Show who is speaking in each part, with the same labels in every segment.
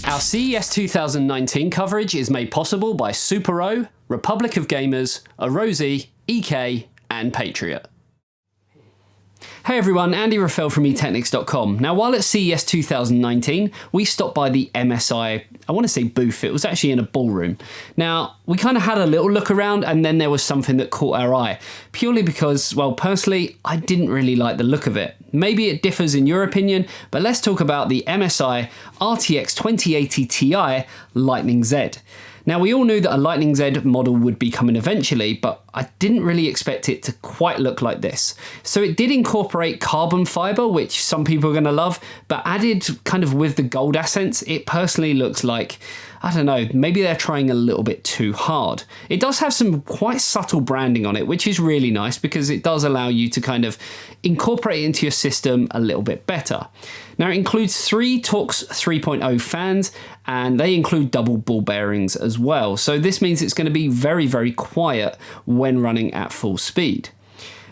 Speaker 1: Our CES 2019 coverage is made possible by SuperO, Republic of Gamers, Arosi, EK, and Patriot. Hey everyone, Andy Raffel from eTeknix.com. Now, while at CES 2019, we stopped by the MSI, I want to say booth, it was actually in a ballroom. Now, we kind of had a little look around and then there was something that caught our eye, purely because, well, personally, I didn't really like the look of it. Maybe it differs in your opinion, but let's talk about the MSI RTX 2080 Ti Lightning Z. Now, we all knew that a Lightning Z model would be coming eventually, but I didn't really expect it to quite look like this. So it did incorporate carbon fiber, which some people are going to love, but added kind of with the gold accents, it personally looks like, I don't know, maybe they're trying a little bit too hard. It does have some quite subtle branding on it, which is really nice because it does allow you to kind of incorporate it into your system a little bit better. Now, it includes 3 Torx 3.0 fans, and they include double ball bearings as well. So this means it's going to be very, very quiet when running at full speed.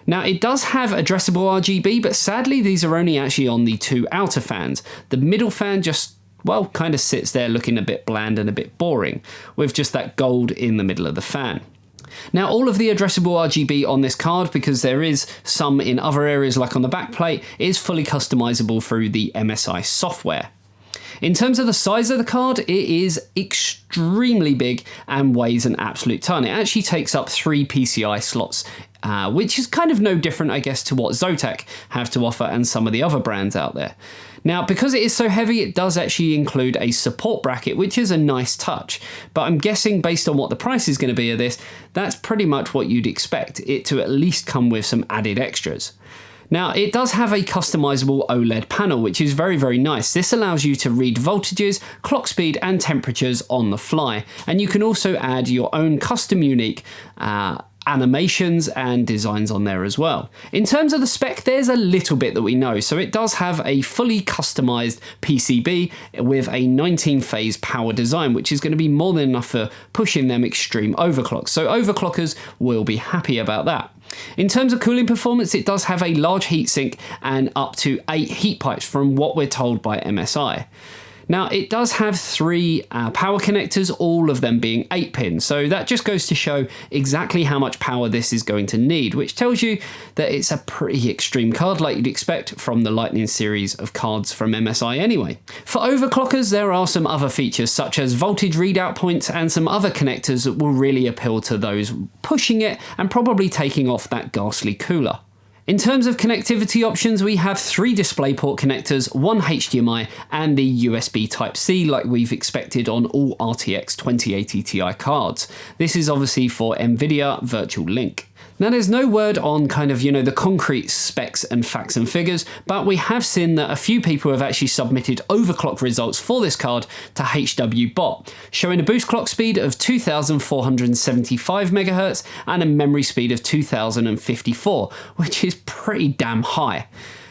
Speaker 1: Now, it does have addressable RGB, but sadly, these are only actually on the 2 outer fans. The middle fan just, well, kind of sits there looking a bit bland and a bit boring, with just that gold in the middle of the fan. Now, all of the addressable RGB on this card, because there is some in other areas like on the back plate, is fully customizable through the MSI software. In terms of the size of the card, it is extremely big and weighs an absolute ton. It actually takes up 3 PCI slots, which is kind of no different, I guess, to what Zotac have to offer and some of the other brands out there. Now, because it is so heavy, it does actually include a support bracket, which is a nice touch. But I'm guessing based on what the price is going to be of this, that's pretty much what you'd expect it to at least come with some added extras. Now, it does have a customizable OLED panel, which is very, very nice. This allows you to read voltages, clock speed, and temperatures on the fly. And you can also add your own custom unique animations and designs on there as well. In terms of the spec, there's a little bit that we know. So it does have a fully customized PCB with a 19-phase power design, which is going to be more than enough for pushing them extreme overclocks. So overclockers will be happy about that. In terms of cooling performance, it does have a large heatsink and up to 8 heat pipes from what we're told by MSI. Now, it does have 3 power connectors, all of them being 8 pins. So that just goes to show exactly how much power this is going to need, which tells you that it's a pretty extreme card like you'd expect from the Lightning series of cards from MSI anyway. For overclockers, there are some other features such as voltage readout points and some other connectors that will really appeal to those pushing it and probably taking off that ghastly cooler. In terms of connectivity options, we have 3 DisplayPort connectors, 1 HDMI, and the USB Type-C like we've expected on all RTX 2080 Ti cards. This is obviously for NVIDIA Virtual Link. Now, there's no word on kind of, the concrete specs and facts and figures, but we have seen that a few people have actually submitted overclock results for this card to HWBot, showing a boost clock speed of 2,475 MHz and a memory speed of 2,054, which is pretty damn high.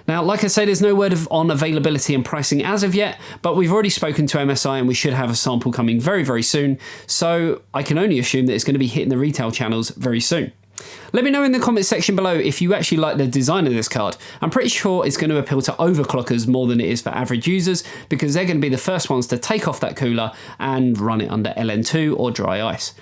Speaker 1: Now, like I said, there's no word on availability and pricing as of yet, but we've already spoken to MSI and we should have a sample coming very, very soon, so I can only assume that it's going to be hitting the retail channels very soon. Let me know in the comments section below if you actually like the design of this card. I'm pretty sure it's going to appeal to overclockers more than it is for average users because they're going to be the first ones to take off that cooler and run it under LN2 or dry ice.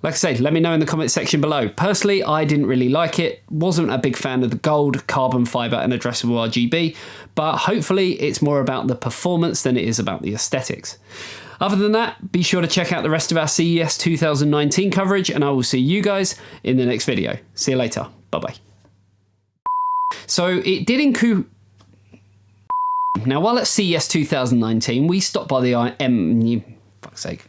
Speaker 1: Like I said, let me know in the comments section below. Personally, I didn't really like it, wasn't a big fan of the gold, carbon fiber and addressable RGB, but hopefully it's more about the performance than it is about the aesthetics. Other than that, be sure to check out the rest of our CES 2019 coverage, and I will see you guys in the next video. See you later. Bye-bye. So it did include... Now, while at CES 2019, we stopped by the fuck's sake.